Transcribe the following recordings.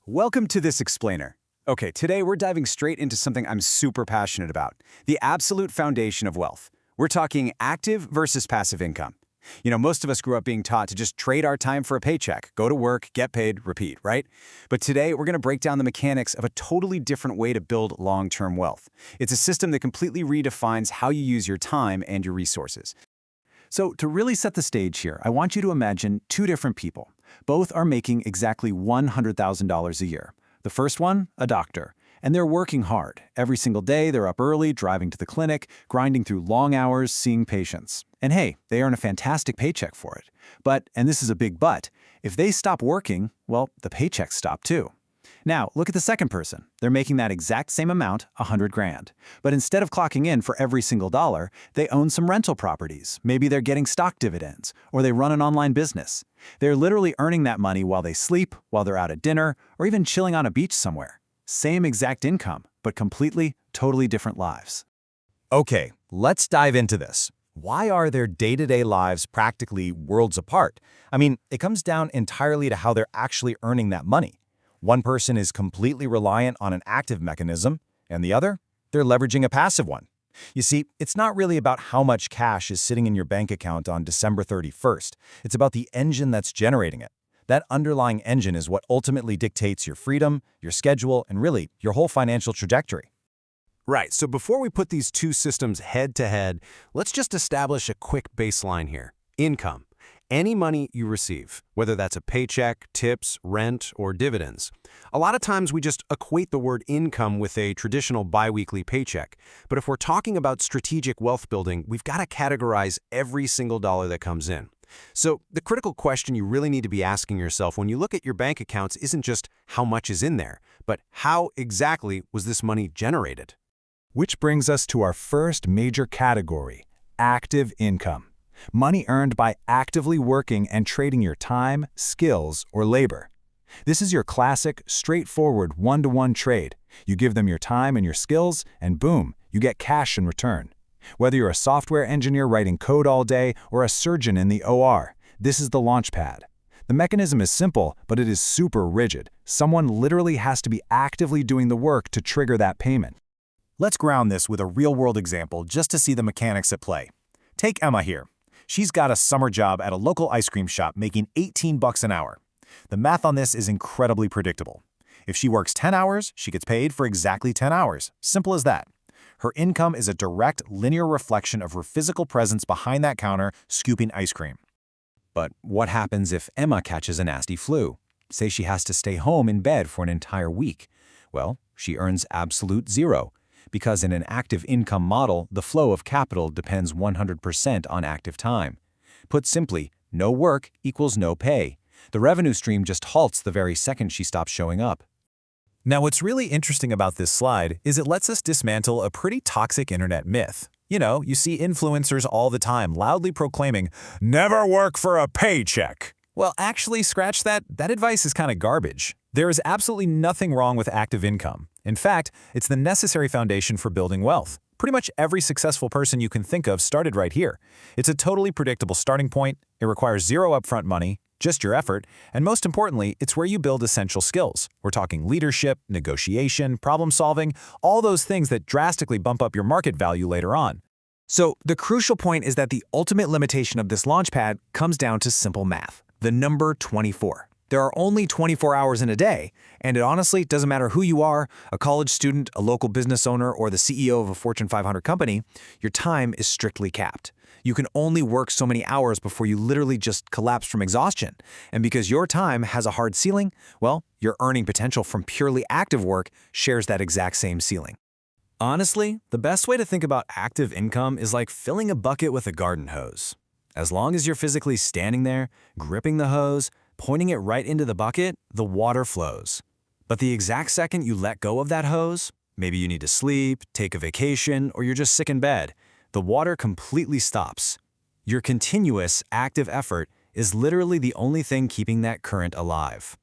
Welcome to This Explainer. Okay, today we're diving straight into something I'm super passionate about, the absolute foundation of wealth. We're talking active versus passive income. Most of us grew up being taught to just trade our time for a paycheck, go to work, get paid, repeat, right? But today we're going to break down the mechanics of a totally different way to build long-term wealth. It's a system that completely redefines how you use your time and your resources. So to really set the stage here, I want you to imagine two different people. Both are making exactly $100,000 a year. The first one, a doctor. And they're working hard. Every single day, they're up early, driving to the clinic, grinding through long hours, seeing patients. And hey, they earn a fantastic paycheck for it. But, and this is a big but, if they stop working, well, the paychecks stop too. Now, look at the second person. They're making that exact same amount, 100 grand. But instead of clocking in for every single dollar, they own some rental properties. Maybe they're getting stock dividends, or they run an online business. They're literally earning that money while they sleep, while they're out at dinner, or even chilling on a beach somewhere. Same exact income, but completely, totally different lives. Okay, let's dive into this. Why are their day-to-day lives practically worlds apart? It comes down entirely to how they're actually earning that money. One person is completely reliant on an active mechanism, and the other, they're leveraging a passive one. You see, it's not really about how much cash is sitting in your bank account on December 31st. It's about the engine that's generating it. That underlying engine is what ultimately dictates your freedom, your schedule, and really, your whole financial trajectory. Right, so before we put these two systems head to head, let's just establish a quick baseline here. Income. Any money you receive, whether that's a paycheck, tips, rent, or dividends. A lot of times we just equate the word income with a traditional biweekly paycheck. But if we're talking about strategic wealth building, we've got to categorize every single dollar that comes in. So the critical question you really need to be asking yourself when you look at your bank accounts isn't just how much is in there, but how exactly was this money generated? Which brings us to our first major category, active income. Money earned by actively working and trading your time, skills, or labor. This is your classic, straightforward one-to-one trade. You give them your time and your skills, and boom, you get cash in return. Whether you're a software engineer writing code all day or a surgeon in the OR, this is the launchpad. The mechanism is simple, but it is super rigid. Someone literally has to be actively doing the work to trigger that payment. Let's ground this with a real-world example just to see the mechanics at play. Take Emma here. She's got a summer job at a local ice cream shop making $18 an hour. The math on this is incredibly predictable. If she works 10 hours, she gets paid for exactly 10 hours. Simple as that. Her income is a direct, linear reflection of her physical presence behind that counter scooping ice cream. But what happens if Emma catches a nasty flu? Say she has to stay home in bed for an entire week. Well, she earns absolute zero. Because in an active income model, the flow of capital depends 100% on active time. Put simply, no work equals no pay. The revenue stream just halts the very second she stops showing up. Now, what's really interesting about this slide is it lets us dismantle a pretty toxic internet myth. You see influencers all the time loudly proclaiming, "Never work for a paycheck." Well, actually, scratch that. That advice is kind of garbage. There is absolutely nothing wrong with active income. In fact, it's the necessary foundation for building wealth. Pretty much every successful person you can think of started right here. It's a totally predictable starting point. It requires zero upfront money, just your effort, and most importantly, it's where you build essential skills. We're talking leadership, negotiation, problem solving, all those things that drastically bump up your market value later on. So the crucial point is that the ultimate limitation of this launchpad comes down to simple math, the number 24. There are only 24 hours in a day, and it honestly doesn't matter who you are, a college student, a local business owner, or the CEO of a Fortune 500 company, your time is strictly capped. You can only work so many hours before you literally just collapse from exhaustion. And because your time has a hard ceiling, well, your earning potential from purely active work shares that exact same ceiling. Honestly, the best way to think about active income is like filling a bucket with a garden hose. As long as you're physically standing there, gripping the hose, pointing it right into the bucket, the water flows. But the exact second you let go of that hose, maybe you need to sleep, take a vacation, or you're just sick in bed, the water completely stops. Your continuous, active effort is literally the only thing keeping that current alive.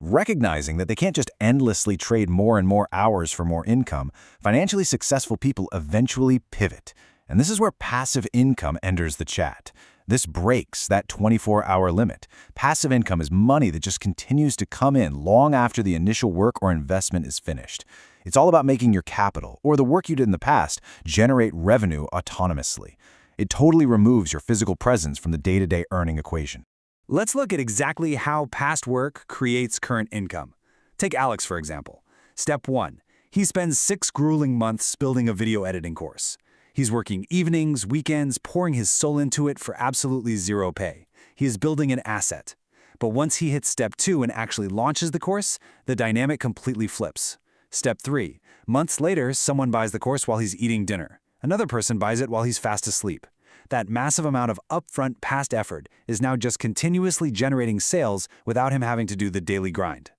Recognizing that they can't just endlessly trade more and more hours for more income, financially successful people eventually pivot. And this is where passive income enters the chat. This breaks that 24-hour limit. Passive income is money that just continues to come in long after the initial work or investment is finished. It's all about making your capital, or the work you did in the past, generate revenue autonomously. It totally removes your physical presence from the day-to-day earning equation. Let's look at exactly how past work creates current income. Take Alex, for example. Step 1. He spends 6 grueling months building a video editing course. He's working evenings, weekends, pouring his soul into it for absolutely zero pay. He is building an asset. But once he hits Step 2 and actually launches the course, the dynamic completely flips. Step 3. Months later, someone buys the course while he's eating dinner. Another person buys it while he's fast asleep. That massive amount of upfront past effort is now just continuously generating sales without him having to do the daily grind.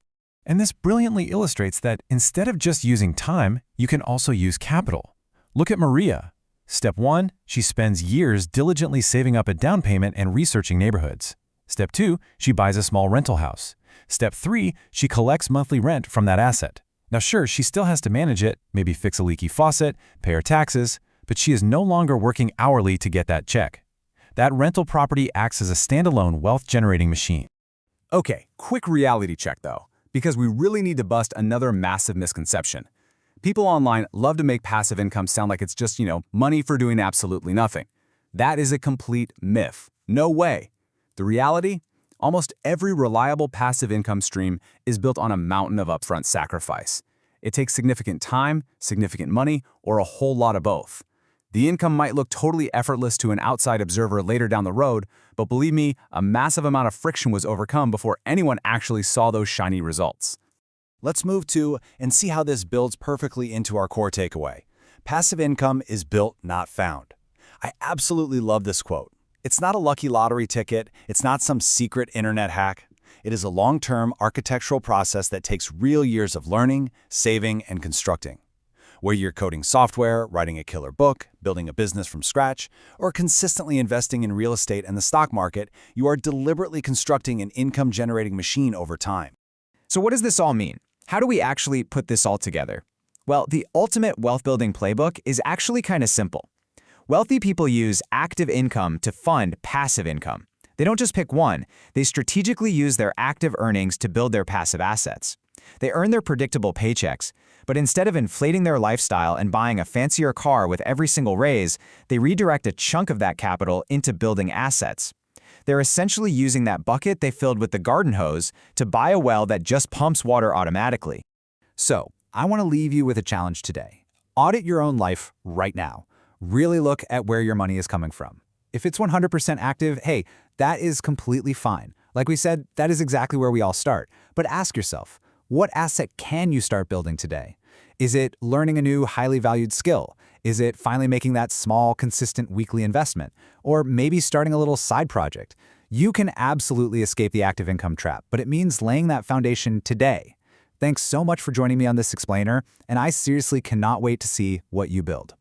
And this brilliantly illustrates that instead of just using time, you can also use capital. Look at Maria. Step 1, she spends years diligently saving up a down payment and researching neighborhoods. Step 2, she buys a small rental house. Step 3, she collects monthly rent from that asset. Now sure, she still has to manage it, maybe fix a leaky faucet, pay her taxes, but she is no longer working hourly to get that check. That rental property acts as a standalone wealth-generating machine. Okay, quick reality check though, because we really need to bust another massive misconception. People online love to make passive income sound like it's just, money for doing absolutely nothing. That is a complete myth. No way. The reality? Almost every reliable passive income stream is built on a mountain of upfront sacrifice. It takes significant time, significant money, or a whole lot of both. The income might look totally effortless to an outside observer later down the road, but believe me, a massive amount of friction was overcome before anyone actually saw those shiny results. Let's move to and see how this builds perfectly into our core takeaway. Passive income is built, not found. I absolutely love this quote. It's not a lucky lottery ticket. It's not some secret internet hack. It is a long-term architectural process that takes real years of learning, saving, and constructing. Whether you're coding software, writing a killer book, building a business from scratch, or consistently investing in real estate and the stock market, you are deliberately constructing an income-generating machine over time. So what does this all mean? How do we actually put this all together? Well, the ultimate wealth-building playbook is actually kind of simple. Wealthy people use active income to fund passive income. They don't just pick one, they strategically use their active earnings to build their passive assets. They earn their predictable paychecks, but instead of inflating their lifestyle and buying a fancier car with every single raise, they redirect a chunk of that capital into building assets. They're essentially using that bucket they filled with the garden hose to buy a well that just pumps water automatically. So, I want to leave you with a challenge today. Audit your own life right now. Really look at where your money is coming from. If it's 100% active, hey, that is completely fine. Like we said, that is exactly where we all start. But ask yourself, what asset can you start building today? Is it learning a new highly valued skill? Is it finally making that small, consistent weekly investment? Or maybe starting a little side project? You can absolutely escape the active income trap, but it means laying that foundation today. Thanks so much for joining me on this explainer, and I seriously cannot wait to see what you build.